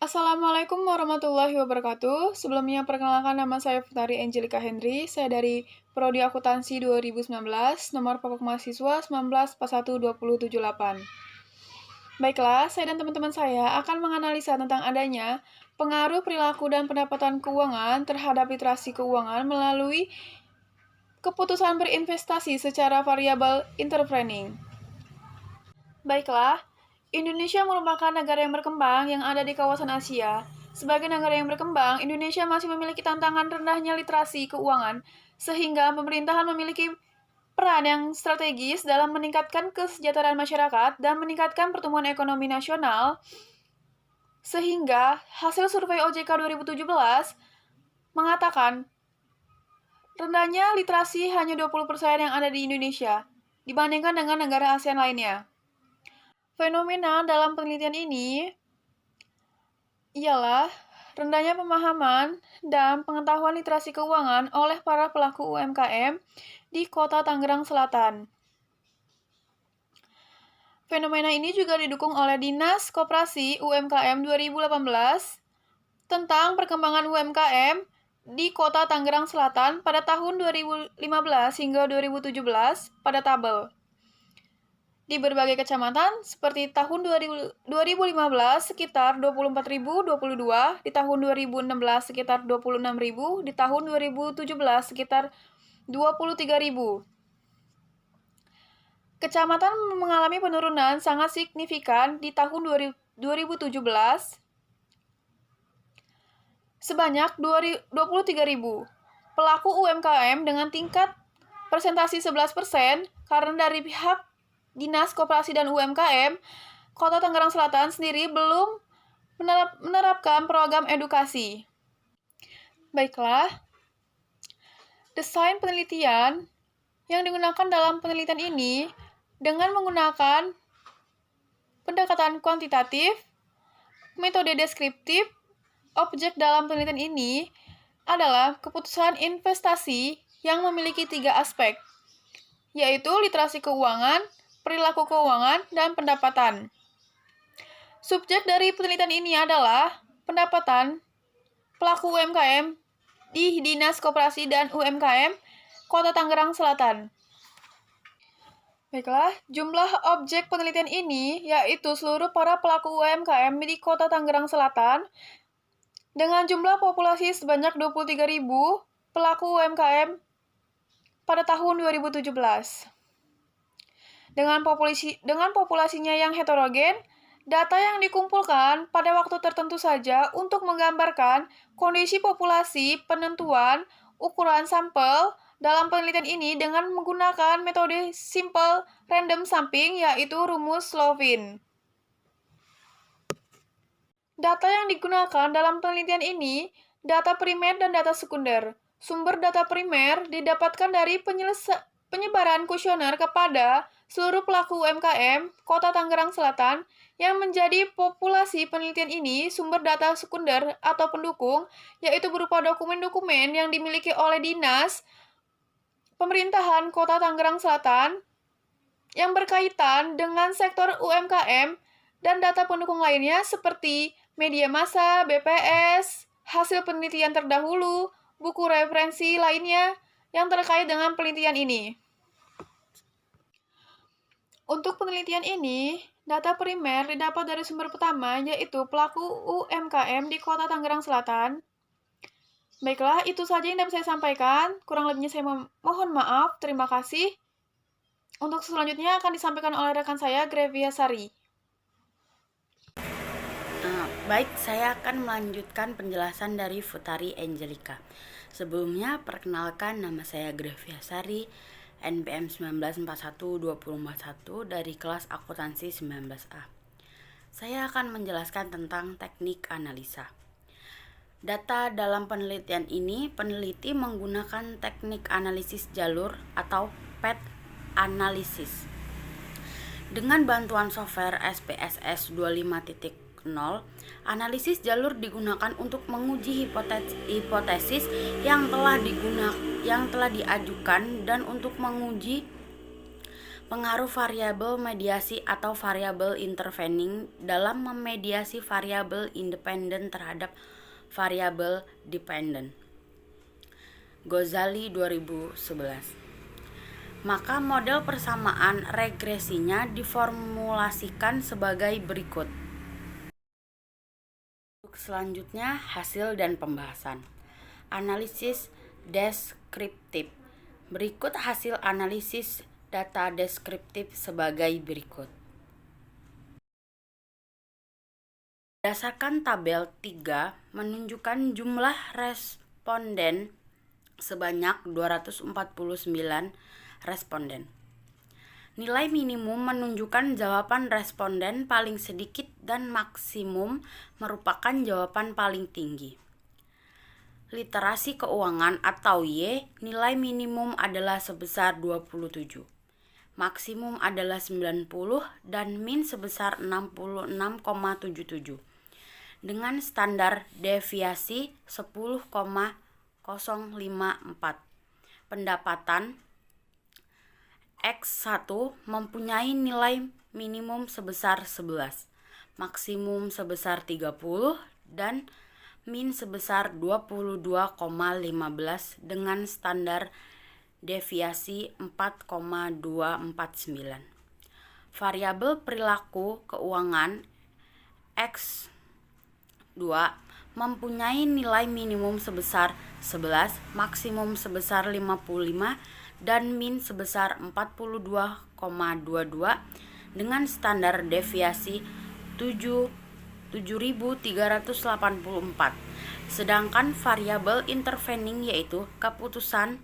Assalamualaikum warahmatullahi wabarakatuh. Sebelumnya perkenalkan nama saya Futari Angelika Henry. Saya dari Prodi Akuntansi 2019, nomor pokok mahasiswa 19412078. Baiklah, saya dan teman-teman saya akan menganalisa tentang adanya pengaruh perilaku dan pendapatan keuangan terhadap literasi keuangan melalui keputusan berinvestasi secara variabel entrepreneuring. Baiklah, Indonesia merupakan negara yang berkembang yang ada di kawasan Asia. Sebagai negara yang berkembang, Indonesia masih memiliki tantangan rendahnya literasi keuangan, sehingga pemerintahan memiliki peran yang strategis dalam meningkatkan kesejahteraan masyarakat dan meningkatkan pertumbuhan ekonomi nasional, sehingga hasil survei OJK 2017 mengatakan rendahnya literasi hanya 20% yang ada di Indonesia, dibandingkan dengan negara ASEAN lainnya. Fenomena dalam penelitian ini ialah rendahnya pemahaman dan pengetahuan literasi keuangan oleh para pelaku UMKM di Kota Tangerang Selatan. Fenomena ini juga didukung oleh Dinas Koperasi UMKM 2018 tentang perkembangan UMKM di Kota Tangerang Selatan pada tahun 2015 hingga 2017 pada tabel. Di berbagai kecamatan, seperti tahun 2015 sekitar 24.022, di tahun 2016 sekitar 26.000, di tahun 2017 sekitar 23.000. Kecamatan mengalami penurunan sangat signifikan di tahun 2017 sebanyak 23.000. Pelaku UMKM dengan tingkat persentasi 11% karena dari pihak Dinas Koperasi dan UMKM, Kota Tangerang Selatan sendiri belum menerapkan program edukasi. Baiklah, desain penelitian yang digunakan dalam penelitian ini dengan menggunakan pendekatan kuantitatif, metode deskriptif. Objek dalam penelitian ini adalah keputusan investasi yang memiliki 3 aspek, yaitu literasi keuangan, perilaku keuangan, dan pendapatan. Subjek dari penelitian ini adalah pendapatan pelaku UMKM di Dinas Koperasi dan UMKM Kota Tangerang Selatan. Baiklah, jumlah objek penelitian ini yaitu seluruh para pelaku UMKM di Kota Tangerang Selatan dengan jumlah populasi sebanyak 23.000 pelaku UMKM pada tahun 2017. Dengan populasinya yang heterogen, data yang dikumpulkan pada waktu tertentu saja untuk menggambarkan kondisi populasi penentuan ukuran sampel dalam penelitian ini dengan menggunakan metode simple random sampling yaitu rumus Slovin. Data yang digunakan dalam penelitian ini, data primer dan data sekunder. Sumber data primer didapatkan dari penyebaran kuesioner kepada seluruh pelaku UMKM Kota Tangerang Selatan yang menjadi populasi penelitian ini. Sumber data sekunder atau pendukung, yaitu berupa dokumen-dokumen yang dimiliki oleh Dinas Pemerintahan Kota Tangerang Selatan yang berkaitan dengan sektor UMKM dan data pendukung lainnya seperti media massa, BPS, hasil penelitian terdahulu, buku referensi lainnya yang terkait dengan penelitian ini. Untuk penelitian ini, data primer didapat dari sumber pertama yaitu pelaku UMKM di Kota Tangerang Selatan. Baiklah, itu saja yang dapat saya sampaikan. Kurang lebihnya saya mohon maaf. Terima kasih. Untuk selanjutnya akan disampaikan oleh rekan saya, Grevia Sari. Baik, saya akan melanjutkan penjelasan dari Futari Angelika. Sebelumnya, perkenalkan nama saya Grevia Sari, NPM 19412041 dari kelas akuntansi 19A. Saya akan menjelaskan tentang teknik analisa. Data dalam penelitian ini, peneliti menggunakan teknik analisis jalur atau path analysis. Dengan bantuan software SPSS 25.0, analisis jalur digunakan untuk menguji hipotesis yang telah diajukan dan untuk menguji Pengaruh variabel mediasi atau variabel intervening dalam memediasi variabel independen terhadap variabel dependen. Ghazali 2011. Maka model persamaan regresinya diformulasikan sebagai berikut. Selanjutnya, hasil dan pembahasan. Analisis deskriptif. Berikut hasil analisis data deskriptif sebagai berikut. Berdasarkan tabel 3 menunjukkan jumlah responden sebanyak 249 responden. Nilai minimum menunjukkan jawaban responden paling sedikit dan maksimum merupakan jawaban paling tinggi. Literasi keuangan atau Y, nilai minimum adalah sebesar 27. Maksimum adalah 90 dan min sebesar 66,77 dengan standar deviasi 10,054. Pendapatan X1 mempunyai nilai minimum sebesar 11, maksimum sebesar 30 dan min sebesar 22,15 dengan standar deviasi 4,249. Variabel perilaku keuangan X2 mempunyai nilai minimum sebesar 11, maksimum sebesar 55 dan min sebesar 42,22 dengan standar deviasi 7.384. Sedangkan variabel intervening yaitu keputusan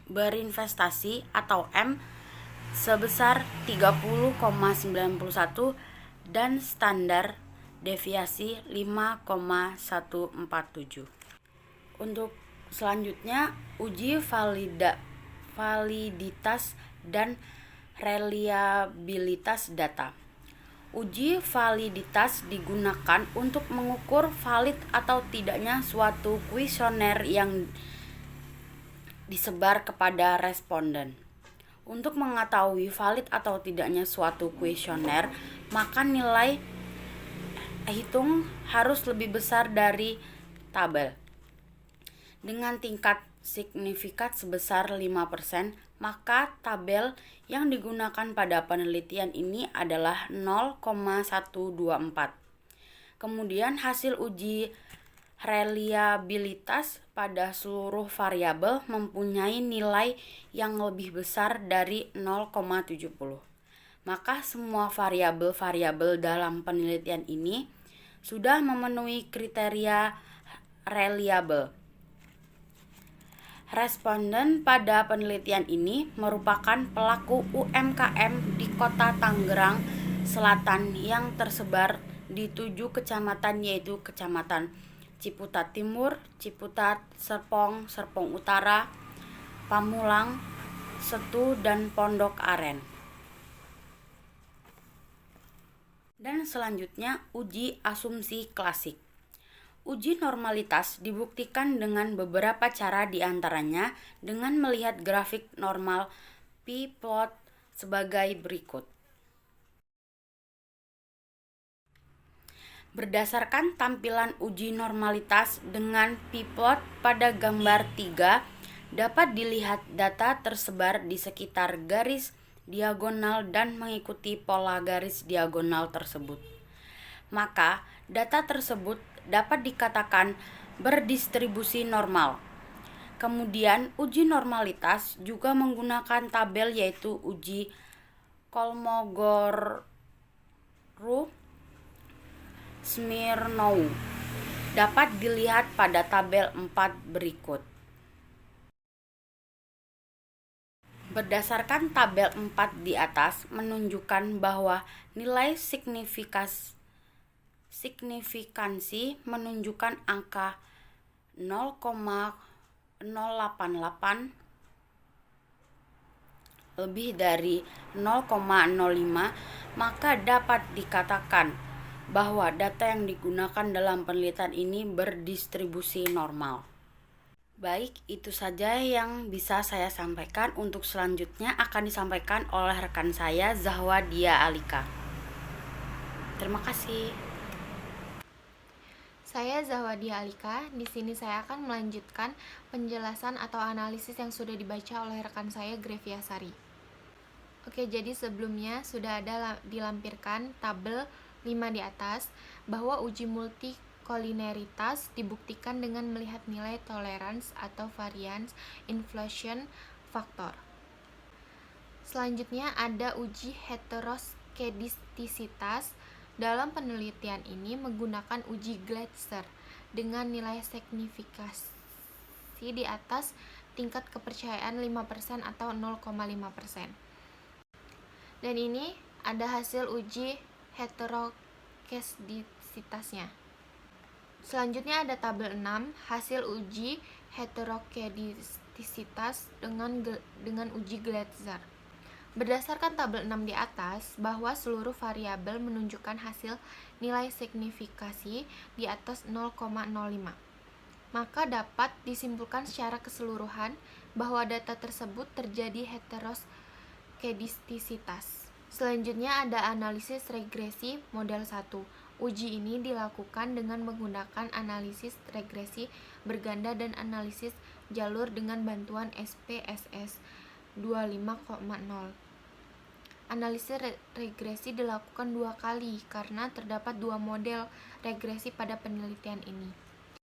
berinvestasi atau M sebesar 30,91 dan standar deviasi 5,147. Untuk selanjutnya, uji validitas dan reliabilitas data. Uji validitas digunakan untuk mengukur valid atau tidaknya suatu kuesioner yang disebar kepada responden. Untuk mengetahui valid atau tidaknya suatu kuesioner, maka nilai hitung harus lebih besar dari tabel. Dengan tingkat signifikan sebesar 5%, maka tabel yang digunakan pada penelitian ini adalah 0,124. Kemudian hasil uji reliabilitas pada seluruh variabel mempunyai nilai yang lebih besar dari 0,70. Maka semua variabel-variabel dalam penelitian ini sudah memenuhi kriteria reliable. Responden pada penelitian ini merupakan pelaku UMKM di Kota Tangerang Selatan yang tersebar di 7 kecamatan yaitu Kecamatan Ciputat Timur, Ciputat, Serpong, Serpong Utara, Pamulang, Setu, dan Pondok Aren. Dan selanjutnya uji asumsi klasik. Uji normalitas dibuktikan dengan beberapa cara, diantaranya dengan melihat grafik normal p-plot sebagai berikut. Berdasarkan tampilan uji normalitas dengan p-plot pada gambar 3, dapat dilihat data tersebar di sekitar garis diagonal dan mengikuti pola garis diagonal tersebut. Maka, data tersebut dapat dikatakan berdistribusi normal. Kemudian, uji normalitas juga menggunakan tabel yaitu uji Kolmogorov-Smirnov. Dapat dilihat pada tabel 4 berikut. Berdasarkan tabel 4 di atas menunjukkan bahwa nilai signifikansi menunjukkan angka 0,088 lebih dari 0,05, maka dapat dikatakan bahwa data yang digunakan dalam penelitian ini berdistribusi normal. Baik, itu saja yang bisa saya sampaikan. Untuk selanjutnya akan disampaikan oleh rekan saya Zahwa Dia Alika. Terima kasih. Saya Zahwadia Alika. Di sini saya akan melanjutkan penjelasan atau analisis yang sudah dibaca oleh rekan saya Grevia Sari. Oke, jadi sebelumnya sudah ada dilampirkan tabel 5 di atas bahwa uji multikolineritas dibuktikan dengan melihat nilai tolerance atau variance inflation faktor. Selanjutnya ada uji heteroskedistisitas. Dalam penelitian ini menggunakan uji Glatzer dengan nilai signifikasi di atas tingkat kepercayaan 5% atau 0,5%. Dan ini ada hasil uji heteroskedisitasnya. Selanjutnya ada tabel 6, hasil uji heteroskedistisitas dengan uji Glatzer. Berdasarkan tabel 6 di atas, bahwa seluruh variabel menunjukkan hasil nilai signifikasi di atas 0,05. Maka dapat disimpulkan secara keseluruhan bahwa data tersebut terjadi heteroskedistisitas. Selanjutnya ada analisis regresi model 1. Uji ini dilakukan dengan menggunakan analisis regresi berganda dan analisis jalur dengan bantuan SPSS 25,0. Analisis regresi dilakukan 2 kali karena terdapat 2 model regresi pada penelitian ini.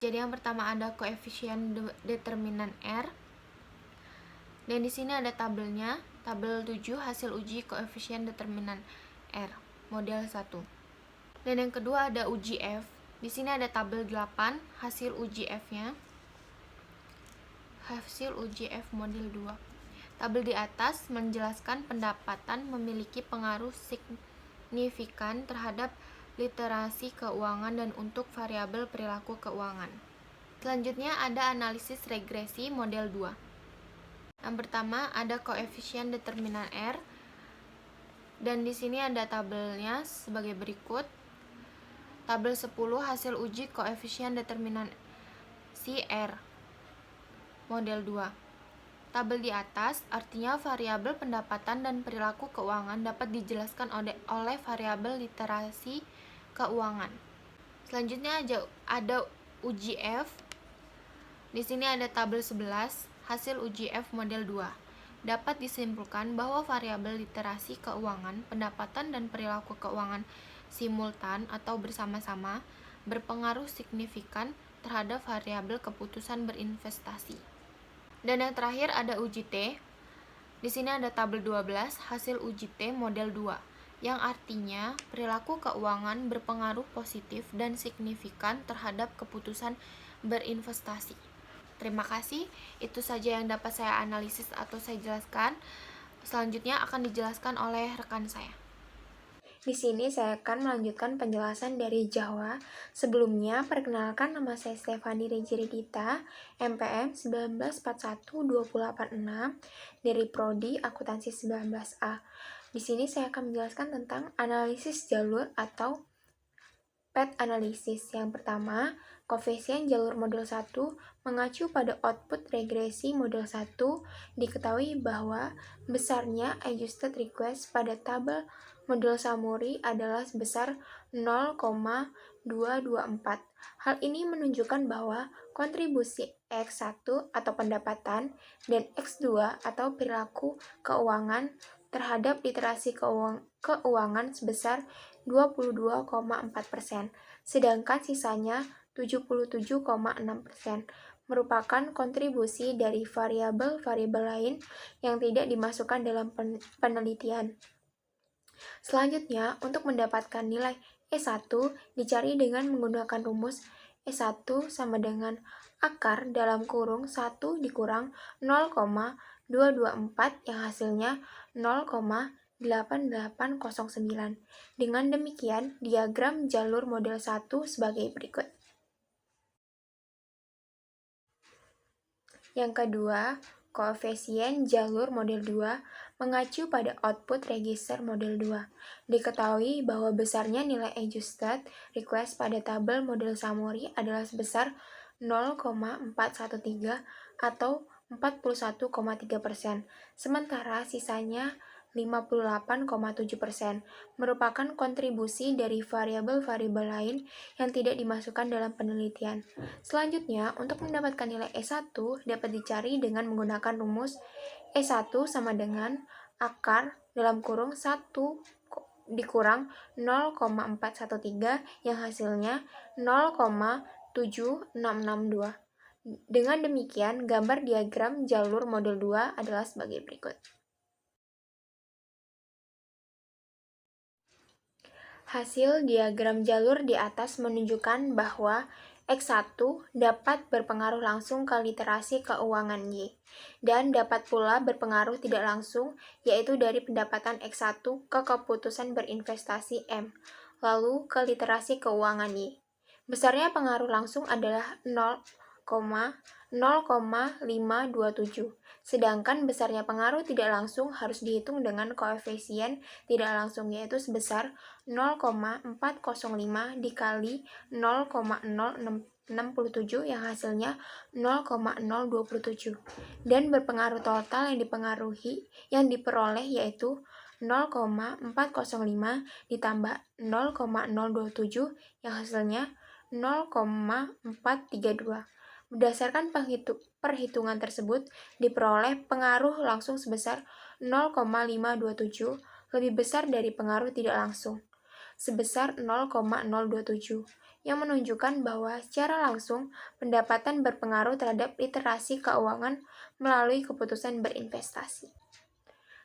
Jadi yang pertama ada koefisien determinan R. Dan di sini ada tabelnya, tabel 7 hasil uji koefisien determinan R model 1. Dan yang kedua ada uji F. Di sini ada tabel 8 hasil uji F-nya. Hasil uji F model 2. Tabel di atas menjelaskan pendapatan memiliki pengaruh signifikan terhadap literasi keuangan dan untuk variabel perilaku keuangan. Selanjutnya ada analisis regresi model 2. Yang pertama ada koefisien determinan R. Dan di sini ada tabelnya sebagai berikut. Tabel 10 hasil uji koefisien determinan CR model 2. Tabel di atas artinya variabel pendapatan dan perilaku keuangan dapat dijelaskan oleh variabel literasi keuangan. Selanjutnya ada uji F. Di sini ada tabel 11 hasil uji F model 2. Dapat disimpulkan bahwa variabel literasi keuangan, pendapatan dan perilaku keuangan simultan atau bersama-sama berpengaruh signifikan terhadap variabel keputusan berinvestasi. Dan yang terakhir ada uji T. Di sini ada tabel 12 hasil uji T model 2, yang artinya perilaku keuangan berpengaruh positif dan signifikan terhadap keputusan berinvestasi. Terima kasih, itu saja yang dapat saya analisis atau saya jelaskan. Selanjutnya akan dijelaskan oleh rekan saya. Di sini saya akan melanjutkan penjelasan dari Jawa. Sebelumnya, perkenalkan nama saya Stefani Rejiridita, MPM 1941-286 dari Prodi Akuntansi 19A. Di sini saya akan menjelaskan tentang analisis jalur atau PET analisis. Yang pertama, koefisien jalur model 1 mengacu pada output regresi model 1. Diketahui bahwa besarnya adjusted request pada tabel model summary adalah sebesar 0,224. Hal ini menunjukkan bahwa kontribusi X1 atau pendapatan dan X2 atau perilaku keuangan terhadap literasi keuangan sebesar 22,4%, sedangkan sisanya 77,6% merupakan kontribusi dari variabel-variabel lain yang tidak dimasukkan dalam penelitian. Selanjutnya, untuk mendapatkan nilai E1 dicari dengan menggunakan rumus E1 sama dengan akar dalam kurung 1 dikurang 0,224 yang hasilnya 0,8809. Dengan demikian, diagram jalur model 1 sebagai berikut. Yang kedua, koefisien jalur model 2 mengacu pada output register model 2. Diketahui bahwa besarnya nilai adjusted request pada tabel model summary adalah sebesar 0,413 atau 41,3%, sementara sisanya 58,7% merupakan kontribusi dari variabel-variabel lain yang tidak dimasukkan dalam penelitian. Selanjutnya, untuk mendapatkan nilai E1 dapat dicari dengan menggunakan rumus E1 sama dengan akar dalam kurung 1 dikurang 0,413 yang hasilnya 0,7662. Dengan demikian, gambar diagram jalur model 2 adalah sebagai berikut. Hasil diagram jalur di atas menunjukkan bahwa X1 dapat berpengaruh langsung ke literasi keuangan Y, dan dapat pula berpengaruh tidak langsung, yaitu dari pendapatan X1 ke keputusan berinvestasi M, lalu ke literasi keuangan Y. Besarnya pengaruh langsung adalah 0,0527, sedangkan besarnya pengaruh tidak langsung harus dihitung dengan koefisien tidak langsung, yaitu sebesar 0,405 dikali 0,067 yang hasilnya 0,027, dan berpengaruh total yang diperoleh yaitu 0,405 ditambah 0,027 yang hasilnya 0,432. Berdasarkan perhitungan tersebut, diperoleh pengaruh langsung sebesar 0,527, lebih besar dari pengaruh tidak langsung, sebesar 0,027, yang menunjukkan bahwa secara langsung pendapatan berpengaruh terhadap literasi keuangan melalui keputusan berinvestasi.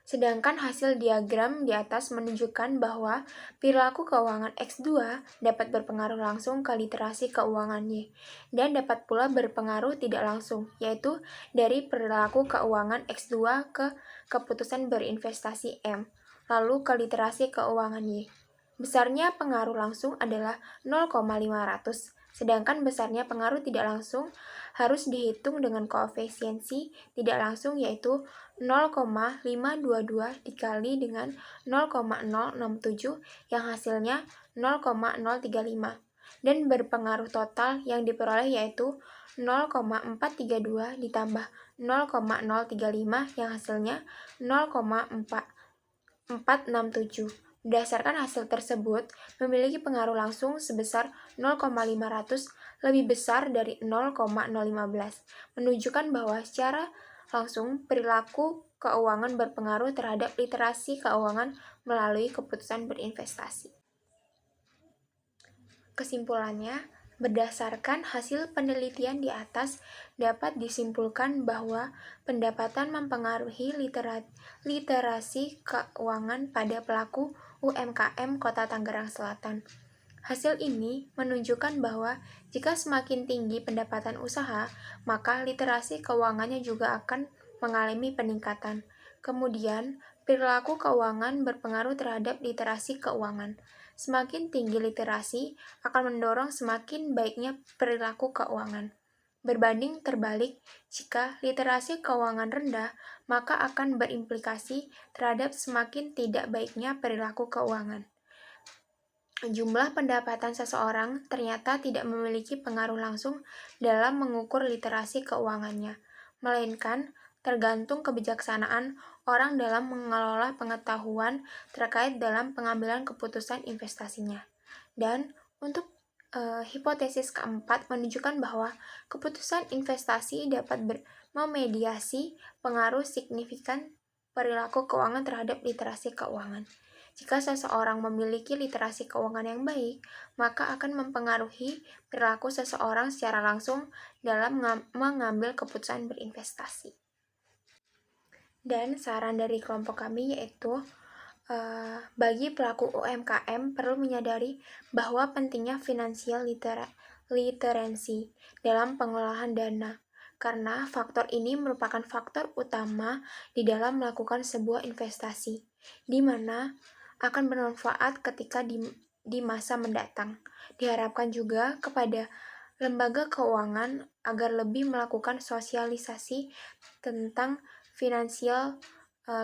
Sedangkan hasil diagram di atas menunjukkan bahwa perilaku keuangan X2 dapat berpengaruh langsung ke literasi keuangan Y, dan dapat pula berpengaruh tidak langsung, yaitu dari perilaku keuangan X2 ke keputusan berinvestasi M, lalu ke literasi keuangan Y. Besarnya pengaruh langsung adalah 0,500, sedangkan besarnya pengaruh tidak langsung harus dihitung dengan koefisiensi tidak langsung yaitu 0,522 dikali dengan 0,067 yang hasilnya 0,035, dan berpengaruh total yang diperoleh yaitu 0,432 ditambah 0,035 yang hasilnya 0,467. Berdasarkan hasil tersebut, memiliki pengaruh langsung sebesar 0,500 lebih besar dari 0,015, menunjukkan bahwa secara langsung perilaku keuangan berpengaruh terhadap literasi keuangan melalui keputusan berinvestasi. Kesimpulannya, berdasarkan hasil penelitian di atas, dapat disimpulkan bahwa pendapatan mempengaruhi literasi keuangan pada pelaku UMKM Kota Tangerang Selatan. Hasil ini menunjukkan bahwa jika semakin tinggi pendapatan usaha, maka literasi keuangannya juga akan mengalami peningkatan. Kemudian, perilaku keuangan berpengaruh terhadap literasi keuangan. Semakin tinggi literasi akan mendorong semakin baiknya perilaku keuangan. Berbanding terbalik, jika literasi keuangan rendah, maka akan berimplikasi terhadap semakin tidak baiknya perilaku keuangan. Jumlah pendapatan seseorang ternyata tidak memiliki pengaruh langsung dalam mengukur literasi keuangannya, melainkan tergantung kebijaksanaan orang dalam mengelola pengetahuan terkait dalam pengambilan keputusan investasinya. Dan untuk hipotesis keempat menunjukkan bahwa keputusan investasi dapat memediasi pengaruh signifikan perilaku keuangan terhadap literasi keuangan. Jika seseorang memiliki literasi keuangan yang baik, maka akan mempengaruhi perilaku seseorang secara langsung dalam mengambil keputusan berinvestasi. Dan saran dari kelompok kami yaitu bagi pelaku UMKM perlu menyadari bahwa pentingnya financial literacy dalam pengolahan dana, karena faktor ini merupakan faktor utama di dalam melakukan sebuah investasi, di mana akan bermanfaat ketika di masa mendatang. Diharapkan juga kepada lembaga keuangan agar lebih melakukan sosialisasi tentang financial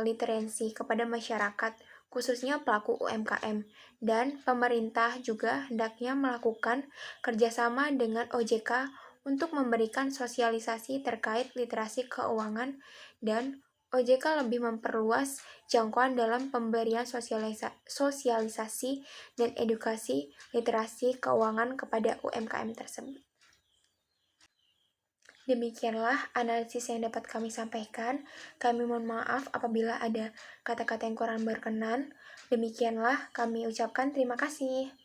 literacy kepada masyarakat, khususnya pelaku UMKM, dan pemerintah juga hendaknya melakukan kerjasama dengan OJK untuk memberikan sosialisasi terkait literasi keuangan, dan OJK lebih memperluas jangkauan dalam pemberian sosialisasi dan edukasi literasi keuangan kepada UMKM tersebut. Demikianlah analisis yang dapat kami sampaikan. Kami mohon maaf apabila ada kata-kata yang kurang berkenan. Demikianlah kami ucapkan terima kasih.